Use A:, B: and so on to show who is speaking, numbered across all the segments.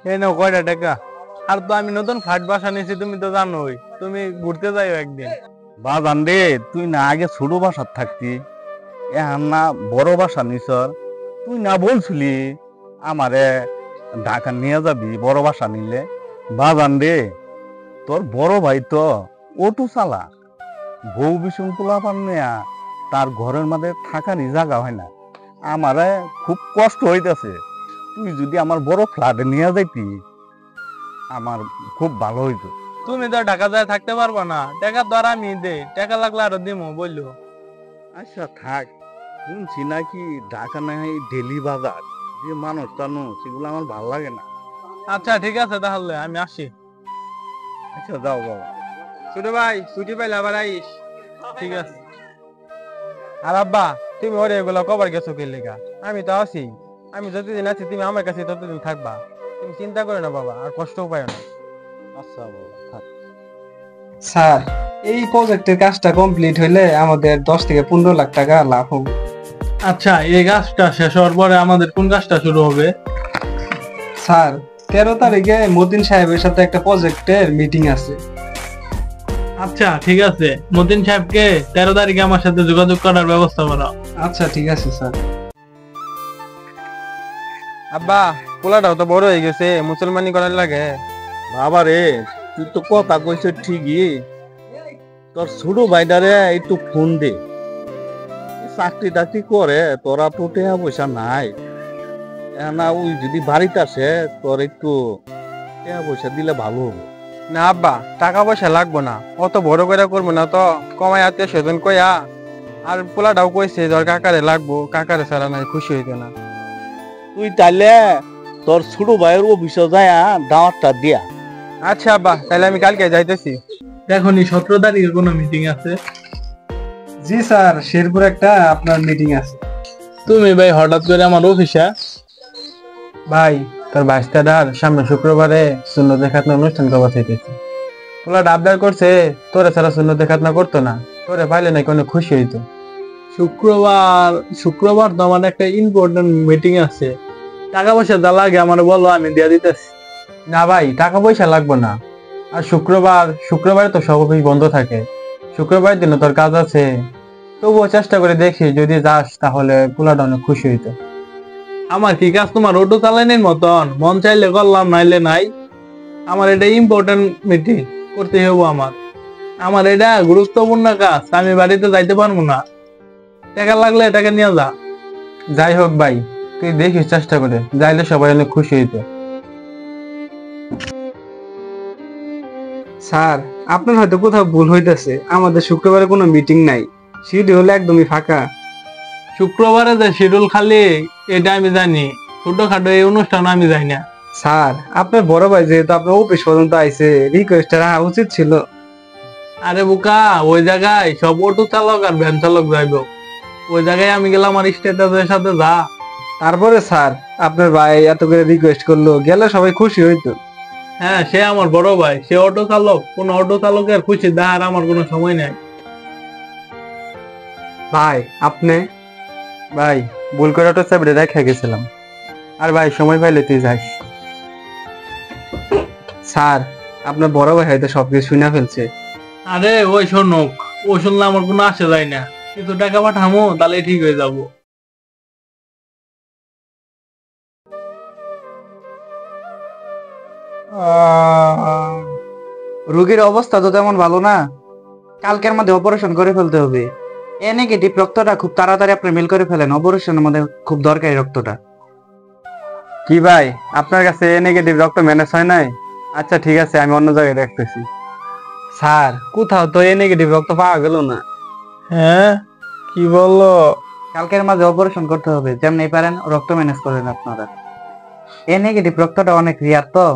A: এই নাও কয়টা টাকা। আর তো আমি নতুন ফ্ল্যাট বাসা নিয়েছি, তুমি তো জানোই, তুমি ঘুরতে যাইও একদিন।
B: বাজান রে, তুই না আগে ছোট বাসার থাকতি, এখন না বড় বাসা নিছর। তুই না বলছিলি আমারে ঢাকা নিয়ে যাবি বড় বাসা নিলে। বাজান রে, তোর বড় ভাই তো অটো চালা, বউ বিশৃঙ্খলা নেয়া, তার ঘরের মধ্যে থাকারই জায়গা হয় না। আমারে খুব কষ্ট হইতেছে। তুই যদি আমার বড় ফ্ল্যাটে নিয়ে যাইতি আমার খুব ভালো হইতো।
A: তুমি তো ঢাকা যায় থাকতে পারবা না, টাকা তো আর আমি দে, টাকা লাগলে আরো দিমো বললো।
B: আচ্ছা থাক, শুনছি নাকি ঢাকা নাই ডেলি বাজার, যে মানুষ টানুষ সেগুলো আমার ভালো লাগে না।
A: আচ্ছা ঠিক আছে, তাহলে আমি আসি।
B: আচ্ছা যাও বাবা।
A: ছোট ভাই ছুটি পাইলে আবার আইস। ঠিক আছে। আর আব্বা, তুমি ওরে এগুলো কবার গেছো কি লেগা? আমি তো আছি, আমি যতদিন আছি তুমি আমার কাছে ততদিন থাকবা। তুমি চিন্তা করো না বাবা, আর কষ্টও পাই না।
B: আচ্ছা বাবা থাক।
C: স্যার, এই প্রজেক্টের কাজটা কমপ্লিট হইলে আমাদের 10 থেকে 15 লাখ টাকা লাভ হবে।
A: আচ্ছা, এই কাজটা শেষ হওয়ার পরে আমাদের কোন কাজটা শুরু হবে?
C: স্যার, 13 তারিখে মতিন সাহেবের সাথে একটা প্রজেক্টের মিটিং আছে।
A: আচ্ছা ঠিক আছে, মতিন সাহেবকে 13 তারিখে আমার সাথে যোগাযোগ করার ব্যবস্থা করো।
C: আচ্ছা ঠিক আছে স্যার।
A: আব্বা, পোলাটাও তো বড় হয়ে গেছে, মুসলমানি করার লাগে।
B: বাবা রে, তুই তো কথা কইছ ঠিকই, তোর ছোট ভাইটারে একটু ফোন দে। চাকরি টাকরি করে, তোরা তো টাকা পয়সা নাই। না ওই যদি বাড়িতে আসে তোর একটু টাকা পয়সা দিলে ভালো হবে।
A: না আব্বা, টাকা পয়সা লাগবো না, অত বড় করে করবো না তো, কমাই আত্মীয় স্বজন কইয়া। আর পোলাটাও কইছে ধর কাকারে লাগবো, কাকারে ছাড়া নাই খুশি হইতো না।
B: তুই তাইলে তোর ছোট ভাইয়ের অফিসে যায় দাওয়াতটা দিয়া।
A: আচ্ছা আব্বা, তাহলে আমি কালকে যাইতেছি। দেখো নি 17 তারিখে কোনো মিটিং আছে?
C: জি স্যার, শেরপুর একটা আপনার মিটিং আছে।
A: তুমি ভাই হঠাৎ করে আমার অফিসে? ভাই, তোর বাইশটার সামনে শুক্রবারে সুন্নতে খাতনা অনুষ্ঠান করবা চাইতেছি। পোলাটা আবদার করছে তোরে ছাড়া সুন্নতে খাতনা করতো না, তোরে পাইলে নাকি অনেক খুশি হইতো। শুক্রবার? শুক্রবার তো আমার একটা ইম্পর্টেন্ট মিটিং আছে, টাকা পয়সা যা লাগে আমার বলো, আমি দিয়ে দিতেছি। না ভাই, টাকা পয়সা লাগবে না। আর শুক্রবারে তো সব অফিস বন্ধ থাকে, শুক্রবারের দিনে তোর কাজ আছে। তবুও চেষ্টা করে দেখি, যদি যাস তাহলে পোলাটা অনেক খুশি হইতো। আমার কি কাজ তোমার অটো চালানোর মতন? মন চাইলে করলাম, নাইলে নাই। আমার এটা ইম্পর্টেন্ট মিটিং, করতে হবো আমার। আমার এটা গুরুত্বপূর্ণ কাজ, আমি বাড়িতে যাইতে পারবো না। টাকা লাগলে টাকা নিয়ে যা। যাই হোক ভাই, তুই দেখিস চেষ্টা করে, যাইলে সবাই অনেক খুশি হইতো।
C: স্যার, আপনার হয়তো কোথাও ভুল হইতেছে, আমাদের শুক্রবারে কোনো মিটিং নাই, শিডিউল একদমই ফাঁকা।
A: শুক্রবারে যে শিডিউল খালি এটা আমি জানি, ছোটখাটো এই অনুষ্ঠান আমি যাই না।
C: স্যার, আপনার বড় ভাই যেহেতু আপনার অফিস পর্যন্ত আইছে, রিকোয়েস্ট রাখা উচিত ছিল।
A: আরে বোকা, ওই জায়গায় সব অটো চালক আর ভ্যান চালক যাইব, ওই জায়গায় আমি গেলাম আমার স্ট্যাটাসের সাথে যা।
C: তারপরে স্যার, আপনার ভাই এত করে রিকোয়েস্ট করলো, গেলে সবাই খুশি হইতো।
A: হ্যাঁ, সে আমার বড় ভাই, সে অটো চালক, কোন অটো চালকের খুশি দেখার আমার কোনো সময় নাই।
C: ভাই আপনি?
A: ভাই, ভুল করে অটো চাবিটা রেখে গেছিলাম। আর ভাই, সময় পাইলে তুই যাস।
C: স্যার, আপনার বড় ভাই হয়তো সবকিছু শুনে ফেলছে।
A: আরে ওই শোনক, ও শুনলে আমার কোনো আসে যায় না, কিছু টাকা পাঠামো তাহলে ঠিক হয়ে যাবো।
D: রোগীর অবস্থা তো তেমন ভালো না, কালকের মধ্যে অপারেশন করে ফেলতে হবে। এ নেগেটিভ রক্তটা খুব তাড়াতাড়ি আপনি মিল করে ফেলেন, অপারেশনের মধ্যে খুব দরকারি রক্তটা।
A: কি ভাই, আপনার কাছে এ নেগেটিভ রক্ত ম্যানেজ হয় নাই? আচ্ছা ঠিক আছে, আমি অন্য জায়গায় দেখতেছি।
C: স্যার, কোথাও তো এ নেগেটিভ রক্ত পাওয়া গেল না।
A: হ্যাঁ, কি বললো?
D: কালকের মাঝে অপারেশন করতে হবে, যেমনি পারেন রক্ত ম্যানেজ করেন আপনারা। এ নেগেটিভ রক্তটা অনেক রিয়ার তো,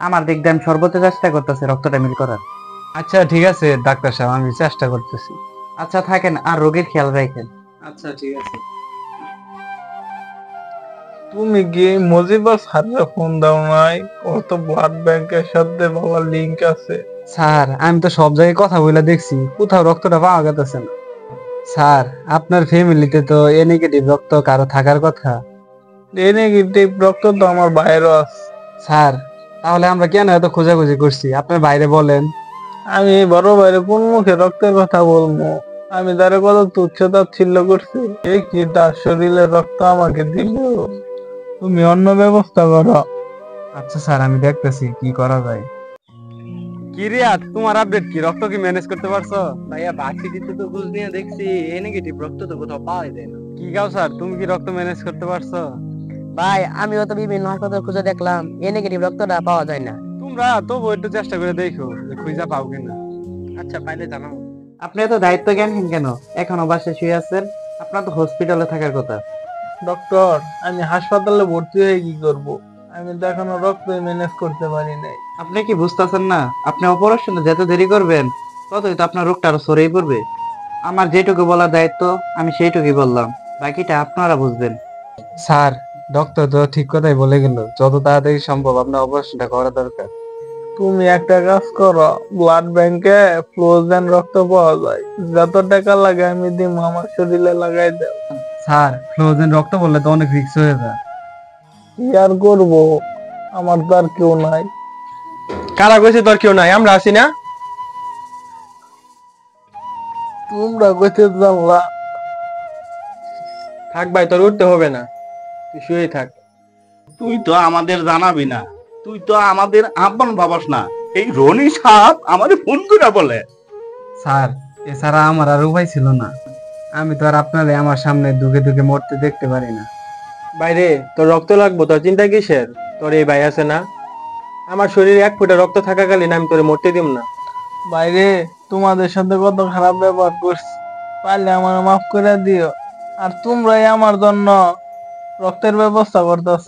D: আমার দিক দিয়ে আমি সর্বোচ্চ চেষ্টা করতেছি রক্তটা মিল করার।
C: আচ্ছা ঠিক আছে ডাক্তার সাহেব, আমি চেষ্টা করতেছি।
D: আচ্ছা থাকেন, আর রোগীর খেয়াল রাখেন।
C: আচ্ছা ঠিক আছে।
A: তুমি কি মজিবর স্যারের ফোন দাও নাই? ওর তো ব্লাড ব্যাংকের সাথে ভালো লিংক আছে।
C: স্যার, আমি তো সব জায়গায় কথা বলে দেখছি, কোথাও রক্তটা পাওয়া গেছে না। স্যার, আপনার ফ্যামিলিতে তো এ নেগেটিভ রক্ত কারো থাকার কথা।
A: এ নেগেটিভ রক্ত তো আমার বাইরেও আছে।
C: স্যার, তাহলে আমরা কেন এত খোঁজাখুঁজি করছি আপনার বাইরে বলেন।
A: আমি বড় ভাইরে কোন মুখে রক্তের কথা বলবো? আমি তারে কত তুচ্ছ তাচ্ছিল্য করছি, এই কি তার শরীরে রক্ত আমাকে দিল? তুমি অন্য ব্যবস্থা করো।
C: আচ্ছা স্যার, আমি দেখতেছি কি করা যায়। কি রিয়াদ, তোমার আপডেট কি? রক্ত কি ম্যানেজ করতে পারছো?
E: ভাইয়া ভার্সিটিতে তো খোঁজ নিয়ে দেখছি এ নেগেটিভ রক্ত তো কোথাও পাওয়া যায় না।
C: কি গাও স্যার, তুমি কি রক্ত ম্যানেজ করতে পারছো?
E: ভাই আমিও তো বিভিন্ন হাসপাতাল খুঁজে দেখলাম এ নেগেটিভ রক্তটা পাওয়া যায় না।
C: তোমরা তবু একটু চেষ্টা করে দেখো যে খুঁজা পাও কিনা।
E: আচ্ছা পাইলে জানাও।
D: আপনি এত দায়িত্ব জ্ঞানহীন কেন? এখনো বাসায় শুয়ে আছেন, আপনার তো হসপিটালে থাকার কথা।
A: ডক্টর, আমি হাসপাতালে ভর্তি হয়ে কি করব? আমি তো এখনো রক্ত ম্যানেজ করতে পারি নাই।
D: আপনি কি বুঝতেছেন না? আপনি অপারেশনে যত দেরি করবেন ততই তো আপনার রোগটা আরো ছড়িয়ে পড়বে। আমার যেটুকু বলার দায়িত্ব আমি সেইটুকুই বললাম, বাকিটা আপনারা বুঝবেন।
C: স্যার, ডক্টর তো ঠিক কথাই বলে গেল, যত তাড়াতাড়ি সম্ভব আপনার অপারেশনটা করা দরকার।
A: তুমি একটা কাজ করো, ব্লাড ব্যাংকে ফ্রোজেন রক্ত পাওয়া যায়, যত টাকা লাগে আমি দিব, আমার শরীরে লাগাই দাও।
C: স্যার, ফ্রোজেন রক্ত বললে তো অনেক রিস্ক হয়ে যায়।
A: কি আর করবো, আমার তো আর কেউ নাই।
C: কারা কইছে তোর কেউ নাই? আমরা আছি না?
A: তোমরা কইতে জানলা।
C: থাক ভাই, তোর উঠতে হবে না, তুই শুয়েই থাক।
B: তুই তো আমাদের জানাবি না, তুই তো আমাদের আপন ভাবাস না। এই রনি সাহেব আমাদের ফোন করে বলে।
C: স্যার, এছাড়া আমার আর উপায় ছিল না। আমি তো আর আপনারে আমার সামনে দুঃখে দুঃখে মরতে দেখতে পারি না।
A: বাইরে তোর রক্ত লাগবো, তোর চিন্তা কিসের? তোর এই ভাই আছে না, আমার শরীরে এক ফোঁটা রক্ত থাকাকালীন আমি তোরে মরতে দিব না। বাইরে তোমাদের সাথে কত খারাপ ব্যবহার করছি, পারলে আমার মাফ করে দিও। আর তোমরাই আমার জন্য রক্তের ব্যবস্থা করতেছ।